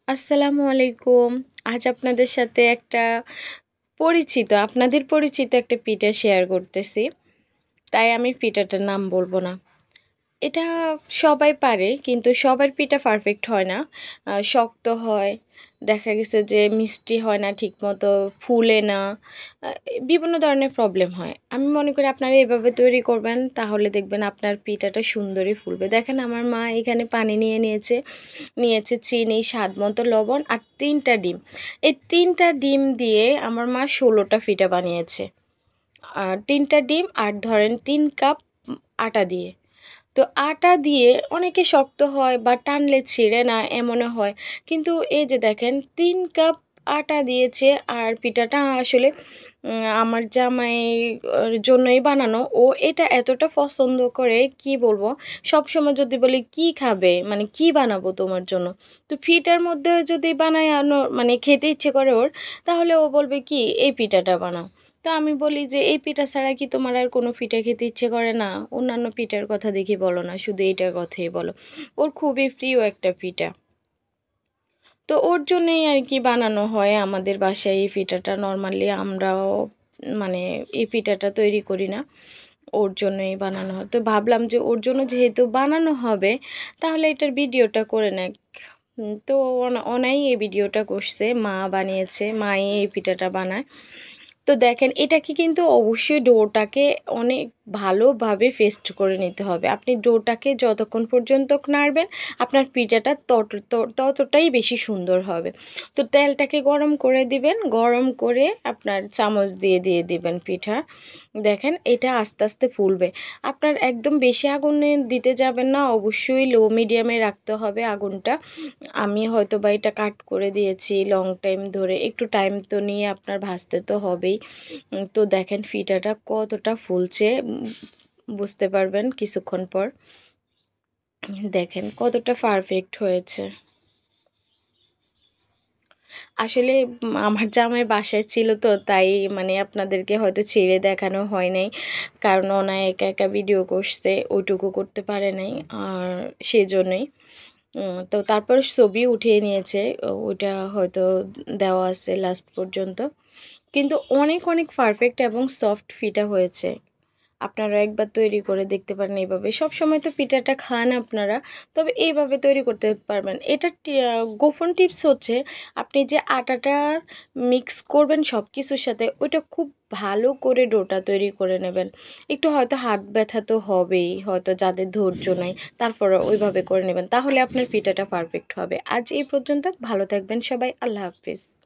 আসসালামু আলাইকুম। আজ আপনাদের সাথে আপনাদের পরিচিত একটা পিঠা শেয়ার করতেছি। তাই আমি পিঠাটার নাম বলব না। এটা সবাই পারে কিন্তু সবার পিঠা পারফেক্ট হয় না। শক্ত হয়, দেখা গেছে যে মিষ্টি হয় না ঠিকমতো, ফুলে না। আ বিভিন্ন ধরনের প্রবলেম হয়। আমি মনে করি আপনারা এভাবে তৈরি করবেন, তাহলে দেখবেন আপনার পিঠাটা সুন্দরই ফুলবে। দেখেন আমার মা এখানে পানি নিয়েছে চিনি, স্বাদমতো লবণ আর ৩ টা ডিম। এই ৩ টা ডিম দিয়ে আমার মা ১৬ টা পিঠা বানিয়েছে। ৩ টা ডিম আর ধরেন ৩ কাপ আটা দিয়ে। তো আটা দিয়ে অনেকে শক্ত হয় বা টানলে ছিঁড়ে না এমনও হয়। কিন্তু এই যে দেখেন ৩ কাপ আটা দিয়েছে আর পিঠাটা আসলে আমার জামাইর জন্যই বানানো। ও এটা এতটা পছন্দ করে কি বলবো? সবসময় যদি বলি, "কি খাবে? মানে কি বানাবো তোমার জন্য?" তো পিঠার মধ্যে যদি বানায় মানে খেতে ইচ্ছে করে ওর, তাহলে ও বলবে কি, "এই পিঠাটা বানাও।" তো আমি বলি যে, "এই পিঠা ছাড়া কি তোমার আর কোনো পিঠা খেতে ইচ্ছে করে না? অন্যান্য পিঠার কথা দেখি বলো না, শুধু এইটার কথাই বলো।" ওর খুবই প্রিয় একটা পিঠা। তো ওর জন্যই আরকি বানানো হয় আমাদের বাসায় এই পিঠাটা। নরমালি আমরাও মানে এই পিঠাটা তৈরি করি না। ওর জন্যই বানানো হয়। তো ভাবলাম যে ওর জন্য যেহেতু বানানো হবে, তাহলে এটার ভিডিওটা করে নেক। তো ওনাই এই ভিডিওটা করছে। মা বানিয়েছে, মাই এই পিঠাটা বানায়। তো দেখেন এটাকে কিন্তু অবশ্যই ডোটাকে অনেক ভালোভাবে পেস্ট করে নিতে হবে। আপনি ডোটাকে যতক্ষণ পর্যন্ত নাড়বেন, আপনার পিঠাটা ততটাই বেশি সুন্দর হবে। তো তেলটাকে গরম করে দিবেন, গরম করে আপনার চামচ দিয়ে দিবেন পিঠা। দেখেন এটা আস্তে আস্তে ফুলবে। আপনার একদম বেশি আগুনে দিতে যাবেন না, অবশ্যই লো মিডিয়ামে রাখতে হবে আগুনটা। আমি হয়তোবা এটা কাট করে দিয়েছি লং টাইম ধরে। একটু টাইম তো নিয়ে আপনার ভাজতে তো হবেই। তো দেখেন পিঠাটা কতটা ফুলছে, বুঝতে পারবেন কিছুক্ষণ পর। দেখেন কতটা পারফেক্ট হয়েছে। আসলে আমার জামাই বাসায় ছিল তো তাই মানে আপনাদেরকে হয়তো ছেড়ে দেখানো হয় নাই। কারণ ওনা একা ভিডিও করছে, ওইটুকু করতে পারে নাই। আর সেজন্যই। তো তারপর ছবি উঠিয়ে নিয়েছে। ওইটা হয়তো দেওয়া আছে লাস্ট পর্যন্ত। কিন্তু অনেক পারফেক্ট এবং সফট পিঠা হয়েছে। আপনারা একবার তৈরি করে দেখতে পারেন এইভাবে। সবসময় তো পিঠাটা খান আপনারা, তবে এইভাবে তৈরি করতে পারবেন। এটা গোপন টিপস হচ্ছে, আপনি যে আটাটা মিক্স করবেন সব কিছুর সাথে, ওইটা খুব ভালো করে ডোটা তৈরি করে নেবেন। একটু হয়তো হাত ব্যথা তো হবেই, হয়তো যাদের ধৈর্য নাই, তারপরে ওইভাবে করে নেবেন। তাহলে আপনার পিঠাটা পারফেক্ট হবে। আজ এই পর্যন্ত। ভালো থাকবেন সবাই। আল্লাহ হাফিজ।